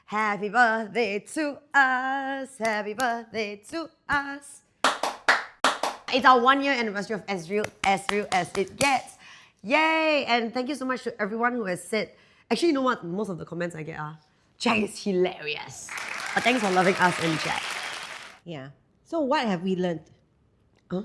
Happy birthday to us. Happy birthday to us. It's our 1 year anniversary of As Real as It Gets. Yay! And thank you so much to everyone who has said, actually, you know what? Most of the comments I get are, Jacq is hilarious. But thanks for loving us and Jacq. Yeah. So what have we learned? Huh?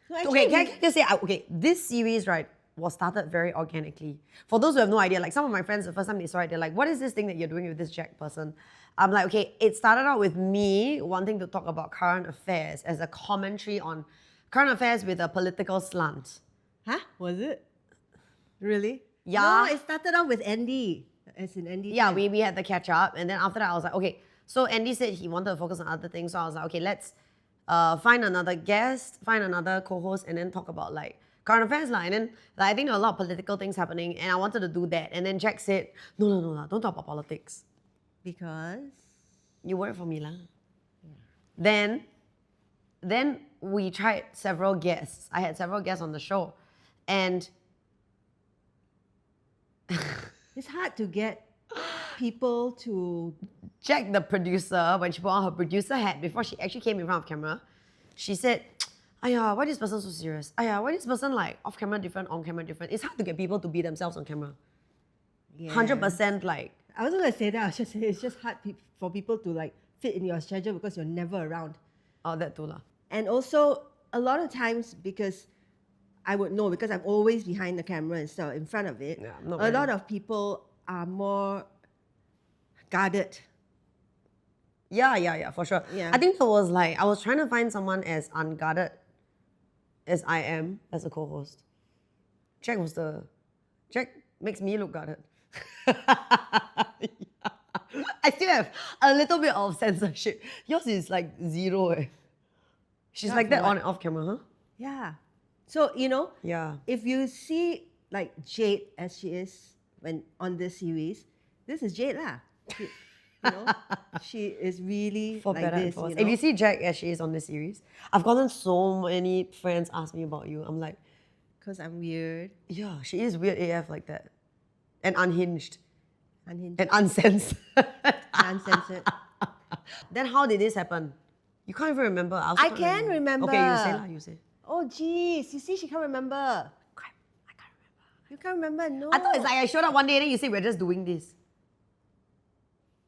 So Okay, can I just say, okay, this series, right, was started very organically. For those who have no idea, like some of my friends, the first time they saw it, they're like, what is this thing that you're doing with this Jacq person? I'm like, okay, it started out with me wanting to talk about current affairs as a commentary on current affairs with a political slant. Huh? Was it? Really? Yeah. No, it started off with Andy. As in Andy. Yeah, we had the catch up, and then after that I was like, okay, so Andy said he wanted to focus on other things, so I was like, okay, let's find another guest, find another co-host, and then talk about like current affairs. And then like, I think there are a lot of political things happening, and I wanted to do that. And then Jacq said, no, don't talk about politics. Because? You work for me, lah. Yeah. Then we tried several guests. I had several guests on the show. And It's hard to get people to... Jacq, the producer, when she put on her producer hat before she actually came in front of camera, she said, Aya, why this person so serious? Aya, why this person like off camera different, on camera different? It's hard to get people to be themselves on camera. Yeah. 100% like... I wasn't going to say that. I was just saying it's just hard for people to like fit in your schedule because you're never around. Oh, that too lah. And also, a lot of times, because I would know, because I'm always behind the camera instead of in front of it, Yeah, not a really. lot of people are more guarded. Yeah, for sure. Yeah. I think it was like, I was trying to find someone as unguarded as I am as a co-host. Jacq makes me look guarded. I still have a little bit of censorship. Yours is like zero. She's Not like that what? on and off camera, huh? Yeah. So, Yeah. if you see like Jade as she is when on this series, this is Jade lah. She is really For like better and this. for worse. You know? If you see Jacq as she is on this series, I've gotten so many friends ask me about you. I'm like, Because I'm weird, yeah, she is weird AF like that. And unhinged. unhinged, And uncensored. uncensored. Then how did this happen? You can't even remember. Also I can't can remember. Okay, you say lah, you say. Oh, geez. You see, she can't remember. Crap, I can't remember. You can't remember? No. I thought it's like I showed up one day and then you say we're just doing this.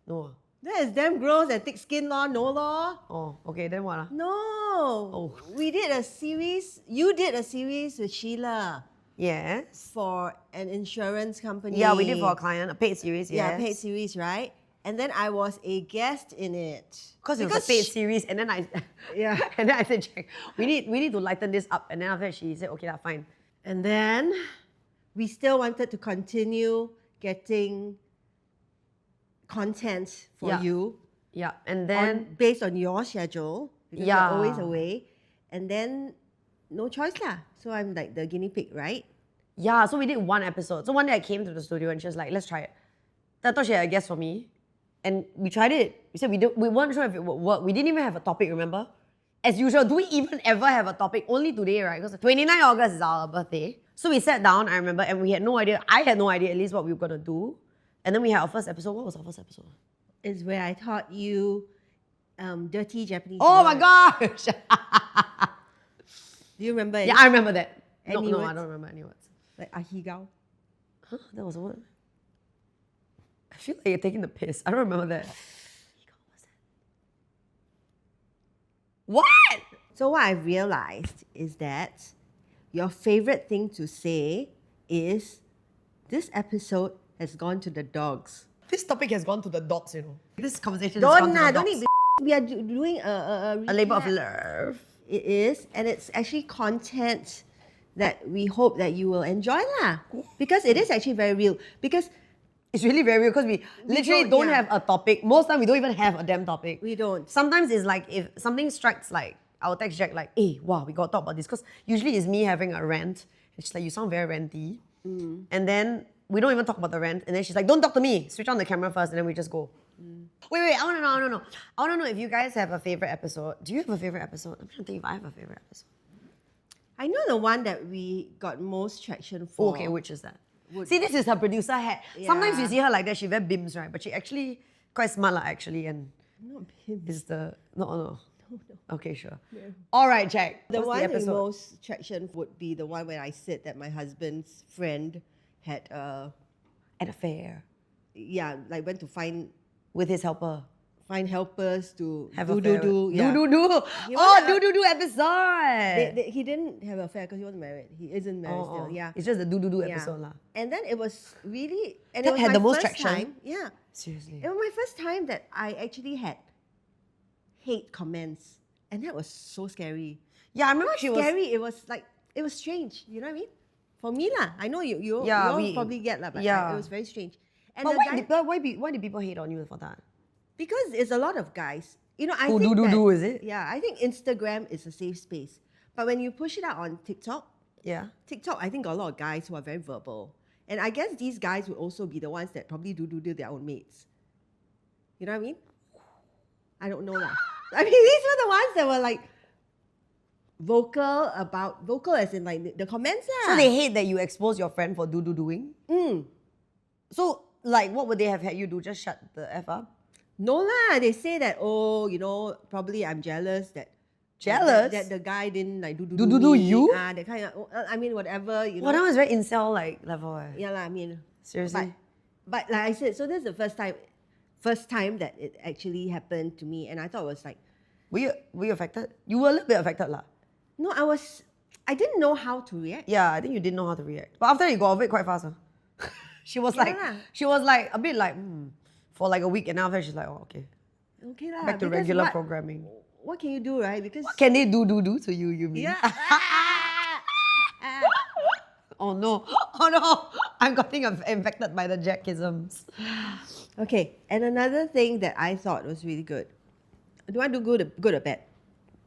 No. That is damn gross and thick skin law. No law. Oh, okay, then what? No. Oh. We did a series. You did a series with Sheila Yes. for an insurance company. Yeah, we did for a client, a paid series, yes. Yeah, paid series, right? And then I was a guest in it. Because it was a paid series, and then I Yeah. and then I said, Jacq, we need to lighten this up. And then after that she said, okay, that's fine. And then we still wanted to continue getting content for Yeah. you Yeah. And then based on your schedule because Yeah. you're always away. And then no choice lah. So I'm like the guinea pig, right? yeah, so we did one episode. So one day I came to the studio and she was like, let's try it. I thought she had a guest for me. And we tried it. We said we weren't sure if it would work. We didn't even have a topic, remember? As usual, do we even ever have a topic? Only today, right? Because 29 August is our birthday. So we sat down, I remember, and we had no idea. I had no idea at least what we were going to do. And then we had our first episode. What was our first episode? Is where I taught you dirty Japanese Oh my words. gosh! Do you remember Yeah, it? I remember that. No, Any I words? don't remember any words. Like ahigao. Huh? That was a word? I feel like you're taking the piss. I don't remember that. What? So what I've realized is that your favorite thing to say is this episode has gone to the dogs. This topic has gone to the dogs, you know. This conversation has gone Don't to the don't dogs. need. We are doing A labor of recap. love. It is, and it's actually content that we hope that you will enjoy lah. Because it is actually very real. Because It's really very weird because we literally don't yeah. have a topic. Most time we don't even have a damn topic. we don't. Sometimes it's like if something strikes like, I'll text Jacq like, hey, wow, we got to talk about this. Because usually it's me having a rant. And she's like, you sound very ranty. And then we don't even talk about the rant. And then she's like, don't talk to me. Switch on the camera first and then we just go. Wait, I want to know. I want to know if you guys have a favorite episode. Do you have a favorite episode? I'm trying to think if I have a favorite episode. I know the one that we got most traction for. Oh, okay, which is that? See, this is her producer hat. Sometimes you see her like that, she very bims, right? But she actually Quite smart lah, actually, and Not him. is the no. No. Okay, sure. All right, Jack. The what's one the with episode? most traction would be the one where I said that my husband's friend had An affair like went to find with his helper. helpers to Have do. Yeah. He Oh, wasn't episode. he didn't have an affair because he wasn't married. He isn't married still. Yeah. It's just the do Yeah. episode lah. And then it was really and That it was had my the most first traction? time. Yeah. Seriously. It was my first time that I actually had hate comments. And that was so scary. Yeah, I remember Not she was. scary, it was strange. You know what I mean? For me lah. I know you Yeah, all probably get lah, but yeah. it was very strange. And But the guy, why did people hate on you for that? because it's a lot of guys. You know, I Who think that, do, is it? Yeah, I think Instagram is a safe space. But when you push it out on TikTok, Yeah. I think got a lot of guys who are very verbal. And I guess these guys will also be the ones that probably do their own mates. You know what I mean? I don't know lah. I mean, these were the ones that were like vocal as in like the comments lah. So they hate that you expose your friend for doing. So like, what would they have had you do? Just shut the f up? No lah, they say that, oh, you know, probably I'm jealous that Jealous? that the guy didn't like do Do me. you? That kind of, I mean, whatever, you know. Well, that was very incel like level. Eh. Yeah lah, I mean. Seriously. But like I said, so this is the first time that it actually happened to me, and I thought it was like, Were you affected? You were a little bit affected lah. no, I didn't know how to react. Yeah, I think you didn't know how to react. But after that, you got over it quite fast. Huh? she was like a bit like for like a week, and after that she's like, oh okay, Okay lah. back to because regular programming. What can you do, right? Because What can they do to you? You mean? yeah. Oh no! I'm getting infected by the Jackisms. Okay, and another thing that I thought was really good. Do I do good or bad?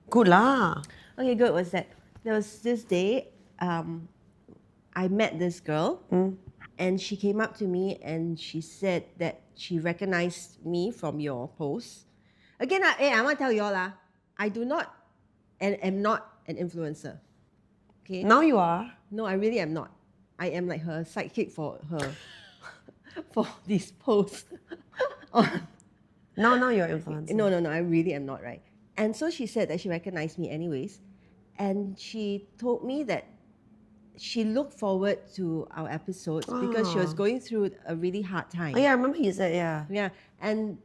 Good lah. Okay, good was that there was this day I met this girl and she came up to me and she said that she recognized me from your post. Again, I want to tell you all, I do not and am not an influencer. Okay? Now you are. No, I really am not. I am like her sidekick for her for these posts. Now you're influencer. No, I really am not, right? And so she said that she recognized me anyways. And she told me that she looked forward to our episodes because she was going through a really hard time. Oh yeah, I remember you said yeah. Yeah. And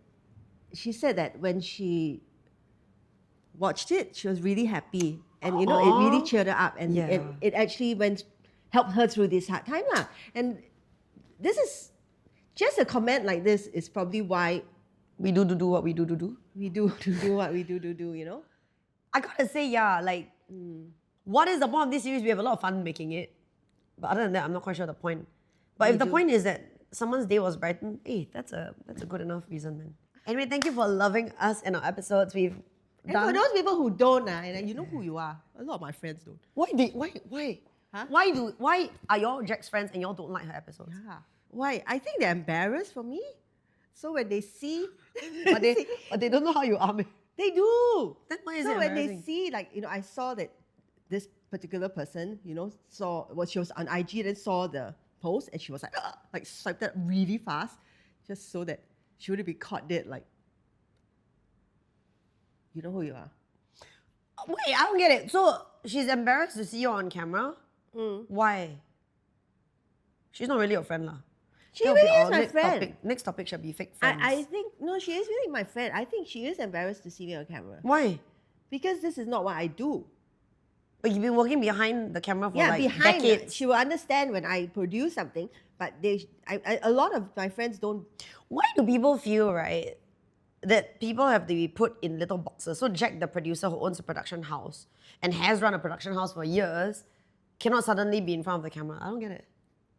she said that when she watched it, she was really happy. And you know, it really cheered her up. And Yeah. it actually helped her through this hard time. And this is just a comment like this is probably why We do what we do. we do what we do, you know? I gotta say, yeah, like, what is the point of this series? We have a lot of fun making it. But other than that, I'm not quite sure the point. But if the point is that someone's day was brightened, hey, that's a good enough reason, man. Anyway, thank you for loving us and our episodes. We've And done. for those people who don't, and you know who you are. A lot of my friends don't. Why? Huh? Why are y'all Jack's friends and y'all don't like her episodes? Yeah. Why? I think they're embarrassed for me. So when they see, But they don't know how you are, man. they do. Then why is So it when they embarrassing? see, like, you know, I saw that this particular person, you know, she was on IG, then saw the post, and she was like swiped it really fast, just so that she wouldn't be caught dead. Like, you know who you are. Wait, I don't get it. So she's embarrassed to see you on camera? Why? She's not really your friend, lah. She That'll be really is our my next friend. Topic. Next topic should be fake friends. I think no, she is really my friend. I think she is embarrassed to see me on camera Why? because this is not what I do. But you've been working behind the camera for like behind decades. she will understand when I produce something, but a lot of my friends don't. Why do people feel, right, that people have to be put in little boxes? So Jack, the producer who owns a production house and has run a production house for years, cannot suddenly be in front of the camera. I don't get it.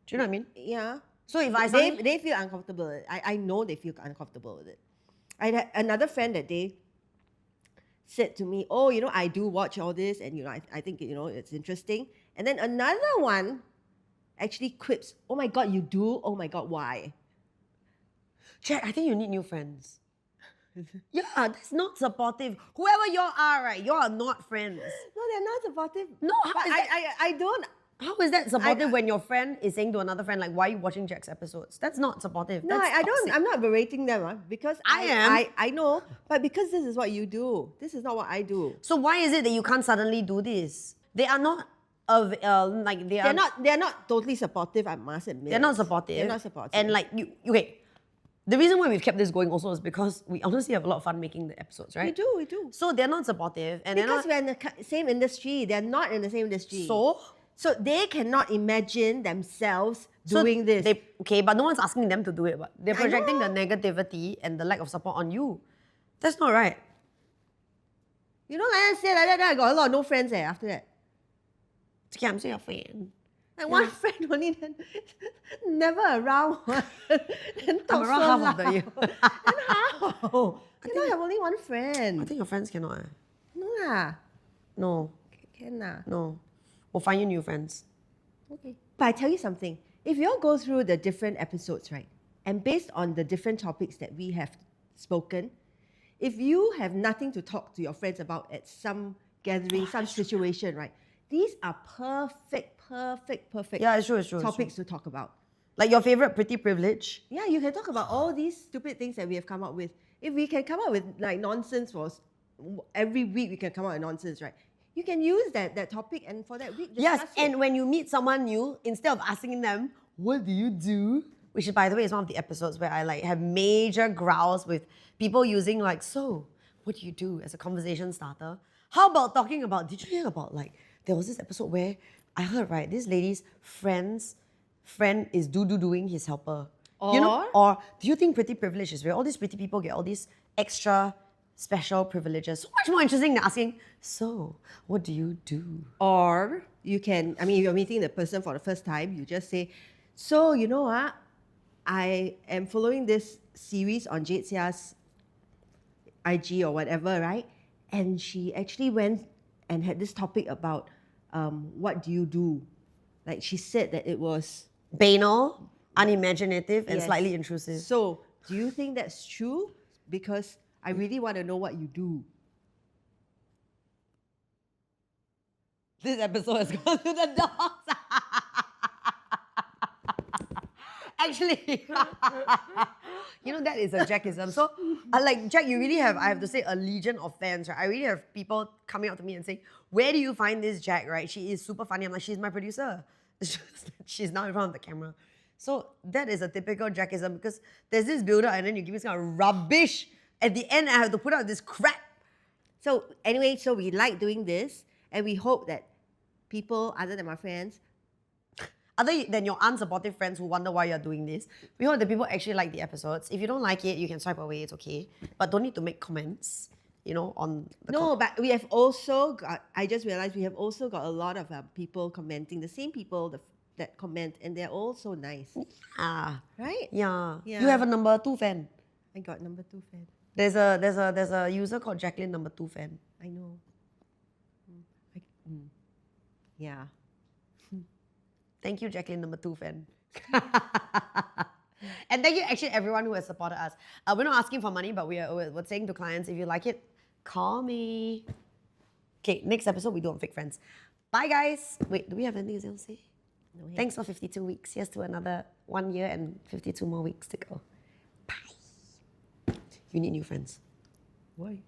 Do you know what I mean? Yeah. So if I suddenly... They feel uncomfortable. I know they feel uncomfortable with it. I had another friend that day said to me, oh, you know, I do watch all this and, you know, I think, you know, it's interesting. And then another one actually quips, oh my God, you do? Oh my God, why? Jack, I think you need new friends. Yeah, that's not supportive. Whoever y'all are, right, y'all are not friends. No, they're not supportive. No, how but is that- I don't. How is that supportive when your friend is saying to another friend, like, why are you watching Jack's episodes? That's not supportive. No, That's I don't. toxic. I'm not berating them because I am. I know, but because this is what you do. This is not what I do. So why is it that you can't suddenly do this? They are not like they are. They're not totally supportive. I must admit. They're not supportive. They're not supportive. And like you, okay. The reason why we've kept this going also is because we honestly have a lot of fun making the episodes, right? we do. So they're not supportive, and Because they're we're in the same industry. They're not in the same industry. not. So they cannot imagine themselves doing this. Okay, but no one's asking them to do it. But they're I projecting the know. negativity and the lack of support on you. That's not right. You know, like I said, like that, I got a lot of no friends after that. It's okay, I'm still your fan. Like one friend only, then never around. And I'm around half of the year. And how? You know, I have only one I friend. think your friends cannot. No lah. No, Can lah. no. We'll find you new friends. Okay. But I tell you something. If you all go through the different episodes, right, and based on the different topics that we have spoken, if you have nothing to talk to your friends about at some gathering, some situation, right, these are perfect Yeah, it's true, it's true. topics to talk about. Like your favorite pretty privilege. Yeah, you can talk about all these stupid things that we have come up with. If we can come up with like nonsense every week, we can come up with nonsense, right? You can use that topic and for that week, Yes, discuss it. and when you meet someone new, instead of asking them, what do you do? Which, by the way, is one of the episodes where I like have major growls with people using like, so, what do you do as a conversation starter? How about talking about, did you hear about like, there was this episode where I heard, right, this lady's friend is doing his helper. You know? Or do you think pretty privilege is real? All these pretty people get all these extra special privileges. So much more interesting than asking, so, what do you do? Or you can, I mean, if you're meeting the person for the first time, you just say, so, you know what? I am following this series on Jade Sia's IG or whatever, right? And she actually went and had this topic about what do you do? Like she said that it was Banal, unimaginative, and Yes. slightly intrusive. So, do you think that's true? Because I really want to know what you do. This episode has gone to the dogs. Actually, you know, that is a Jackism. So, like, Jack, you really have, I have to say, a legion of fans, right? I really have people coming up to me and saying, where do you find this Jack, right? She is super funny. I'm like, she's my producer. It's just that she's now in front of the camera. So, that is a typical Jackism because there's this build-up and then you give me some kind of rubbish. At the end, I have to put out this crap. So anyway, so we like doing this and we hope that people other than my friends, Other than your unsupportive friends who wonder why you're doing this, we hope that people actually like the episodes. If you don't like it, you can swipe away, it's okay. But don't need to make comments, you know, on the no, but we have also got, I just realized we have also got a lot of people commenting, the same people that comment, and they're all so nice. Ah, Right? yeah. Yeah. You have a number 2 fan. I got number 2 fan. There's a user called Jacqueline number 2 fan. I know. Yeah. Thank you, Jacqueline number 2 fan. And thank you actually everyone who has supported us. We're not asking for money, but we're saying to clients, if you like it, call me. Okay, next episode we do on fake friends. Bye guys. Wait, do we have anything else to say? No, Thanks for 52 weeks. Here's to another 1 year and 52 more weeks to go. Bye. You need new friends. Why?